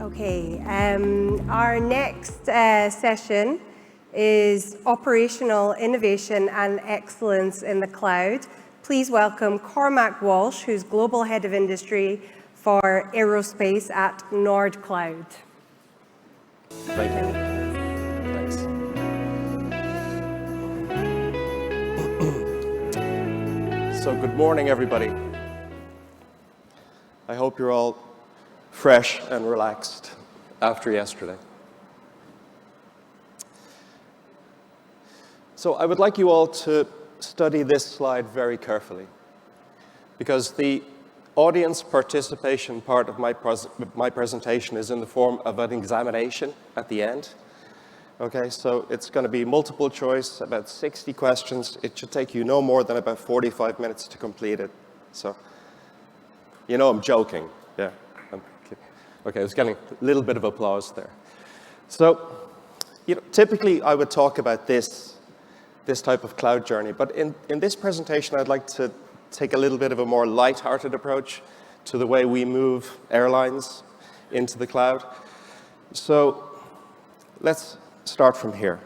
Okay, our next session is Operational Innovation and Excellence in the Cloud. Please welcome Cormac Walsh, who's Global Head of Industry for Aerospace at Nordcloud. Thank you. Thanks. So good morning, everybody. I hope you're all fresh and relaxed after yesterday. So I would like you all to study this slide very carefully, because the audience participation part of my presentation is in the form of an examination at the end. Okay, so it's going to be multiple choice, about 60 questions. It should take you no more than about 45 minutes to complete it. So, you know I'm joking. Yeah, I'm kidding. Okay, I was getting a little bit of applause there. So, typically I would talk about this type of cloud journey, but in this presentation I'd like to take a little bit of a more light-hearted approach to the way we move airlines into the cloud. So let's start from here.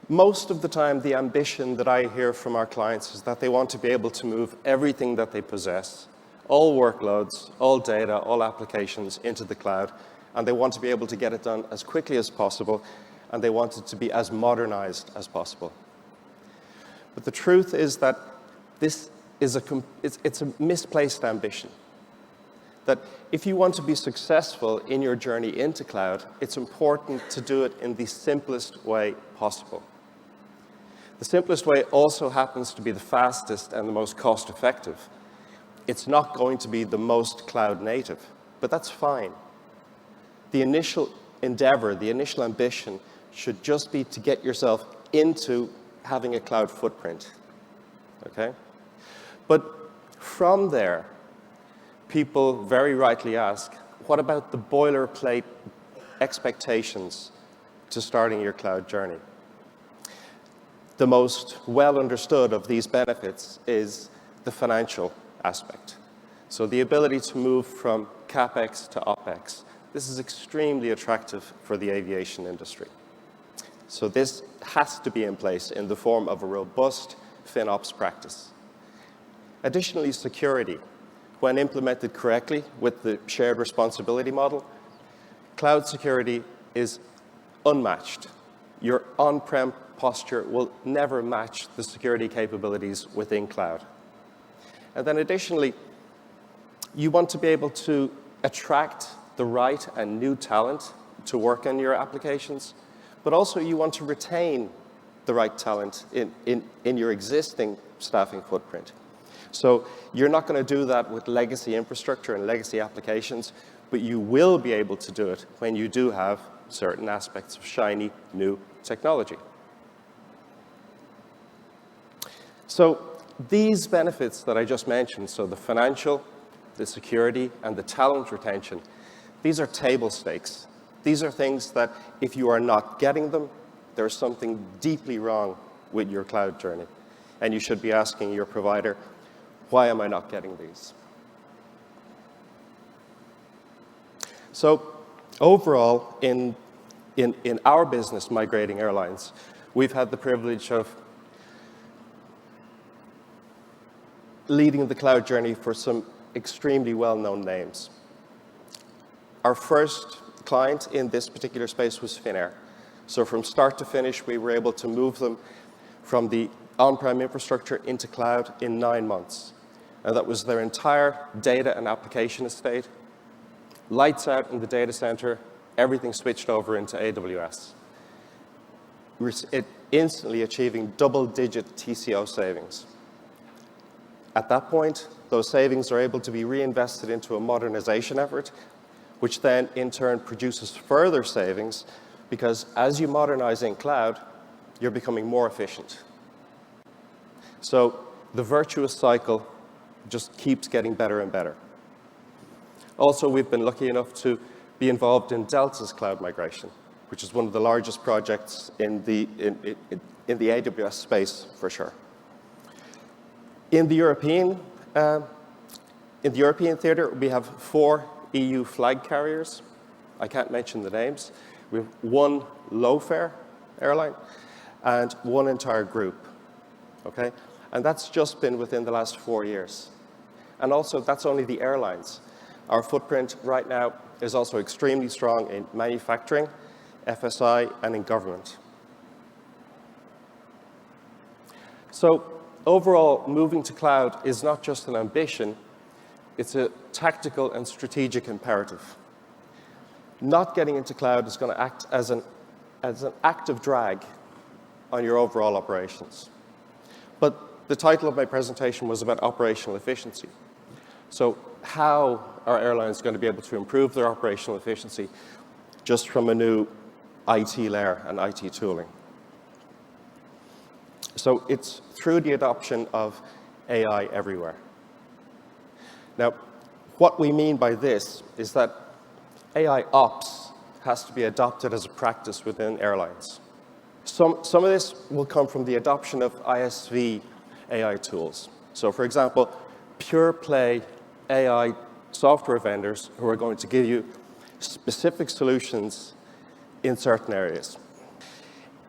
Most of the time, the ambition that I hear from our clients is that they want to be able to move everything that they possess, all workloads, all data, all applications into the cloud, and they want to be able to get it done as quickly as possible, and they want it to be as modernized as possible. But the truth is that this is it's a misplaced ambition. That if you want to be successful in your journey into cloud, it's important to do it in the simplest way possible. The simplest way also happens to be the fastest and the most cost-effective. It's not going to be the most cloud native, but that's fine. The initial endeavor, the initial ambition should just be to get yourself into having a cloud footprint, okay? But from there, people very rightly ask, what about the boilerplate expectations to starting your cloud journey? The most well understood of these benefits is the financial aspect. So the ability to move from CapEx to OpEx. This is extremely attractive for the aviation industry. So this has to be in place in the form of a robust FinOps practice. Additionally, security. When implemented correctly with the shared responsibility model, cloud security is unmatched. Your on-prem posture will never match the security capabilities within cloud. And then additionally, you want to be able to attract the right and new talent to work on your applications, but also you want to retain the right talent in your existing staffing footprint. So you're not going to do that with legacy infrastructure and legacy applications, but you will be able to do it when you do have certain aspects of shiny, new technology. So these benefits that I just mentioned, so the financial, the security, and the talent retention, these are table stakes. These are things that if you are not getting them, there's something deeply wrong with your cloud journey. And you should be asking your provider, why am I not getting these? So overall, in our business, migrating airlines, we've had the privilege of leading the cloud journey for some extremely well-known names. Our first client in this particular space was Finnair. So from start to finish, we were able to move them from the on-prem infrastructure into cloud in 9 months. And that was their entire data and application estate. Lights out in the data center, everything switched over into AWS. Instantly achieving double-digit TCO savings. At that point, those savings are able to be reinvested into a modernization effort, which then in turn produces further savings, because as you modernize in cloud, you're becoming more efficient. So the virtuous cycle just keeps getting better and better. Also, we've been lucky enough to be involved in Delta's cloud migration, which is one of the largest projects in the AWS space, for sure. In the European theater, we have 4 EU flag carriers. I can't mention the names. We have one low-fare airline and one entire group, okay? And that's just been within the last 4 years. And also, that's only the airlines. Our footprint right now is also extremely strong in manufacturing, FSI, and in government. So overall, moving to cloud is not just an ambition, it's a tactical and strategic imperative. Not getting into cloud is going to act as an active drag on your overall operations. But the title of my presentation was about operational efficiency. So how are airlines going to be able to improve their operational efficiency just from a new IT layer and IT tooling? So it's through the adoption of AI everywhere. Now, what we mean by this is that AI ops has to be adopted as a practice within airlines. Some of this will come from the adoption of ISV AI tools. So for example, pure play AI software vendors who are going to give you specific solutions in certain areas.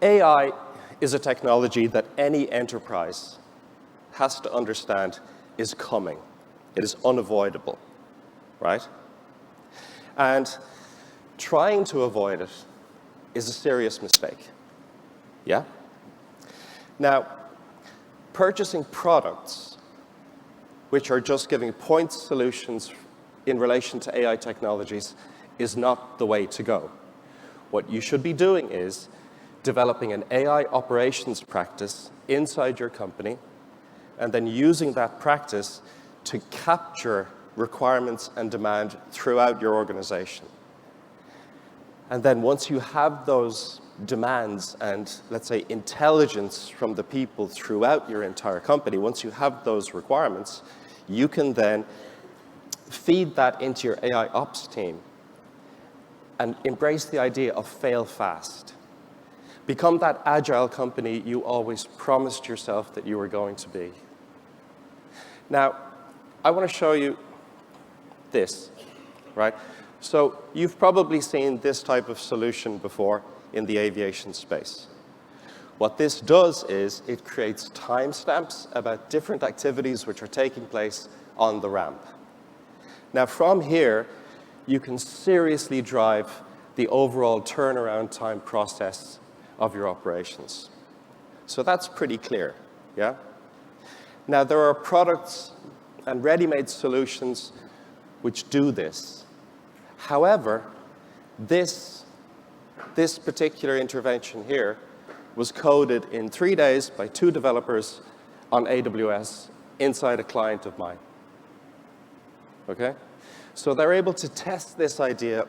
AI is a technology that any enterprise has to understand is coming. It is unavoidable, right? And trying to avoid it is a serious mistake, yeah? Now, purchasing products which are just giving point solutions in relation to AI technologies is not the way to go. What you should be doing is developing an AI operations practice inside your company and then using that practice to capture requirements and demand throughout your organization. And then once you have those demands and, let's say, intelligence from the people throughout your entire company, once you have those requirements, you can then feed that into your AI ops team and embrace the idea of fail fast. Become that agile company you always promised yourself that you were going to be. Now, I want to show you this, right? So you've probably seen this type of solution before in the aviation space. What this does is it creates timestamps about different activities which are taking place on the ramp. Now, from here, you can seriously drive the overall turnaround time process of your operations. So that's pretty clear, yeah? Now, there are products and ready-made solutions which do this. However, this particular intervention here was coded in 3 days by 2 developers on AWS inside a client of mine. Okay? So they're able to test this idea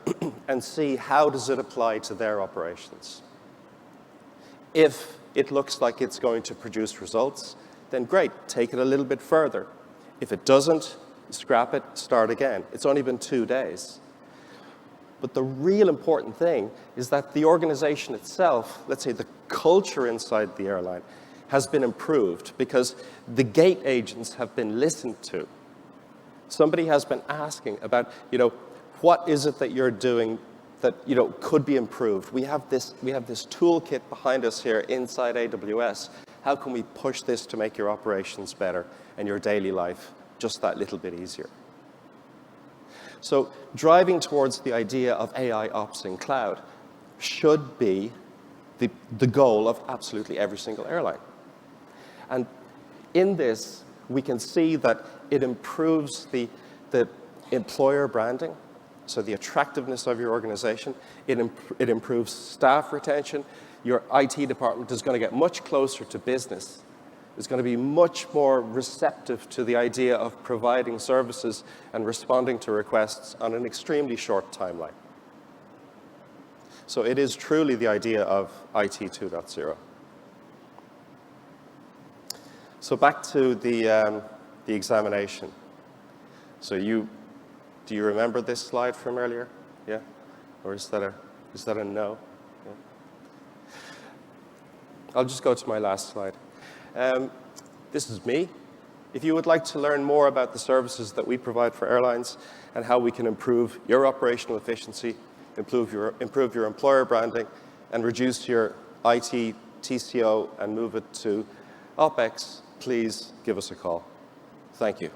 and see how does it apply to their operations. If it looks like it's going to produce results, then great, take it a little bit further. If it doesn't, scrap it, start again. It's only been 2 days. But the real important thing is that the organization itself, let's say the culture inside the airline, has been improved because the gate agents have been listened to. Somebody has been asking about, what is it that you're doing that, could be improved? We have this toolkit behind us here inside AWS. How can we push this to make your operations better and your daily life just that little bit easier? So driving towards the idea of AI ops in cloud should be the goal of absolutely every single airline. And in this, we can see that it improves the employer branding, so the attractiveness of your organization. It improves staff retention. Your IT department is going to get much closer to business. It's going to be much more receptive to the idea of providing services and responding to requests on an extremely short timeline. So it is truly the idea of IT 2.0. So back to the examination. So do you remember this slide from earlier? Yeah? Or is that a no? Yeah. I'll just go to my last slide. This is me. If you would like to learn more about the services that we provide for airlines and how we can improve your operational efficiency, improve your employer branding, and reduce your IT, TCO, and move it to OpEx, please give us a call. Thank you.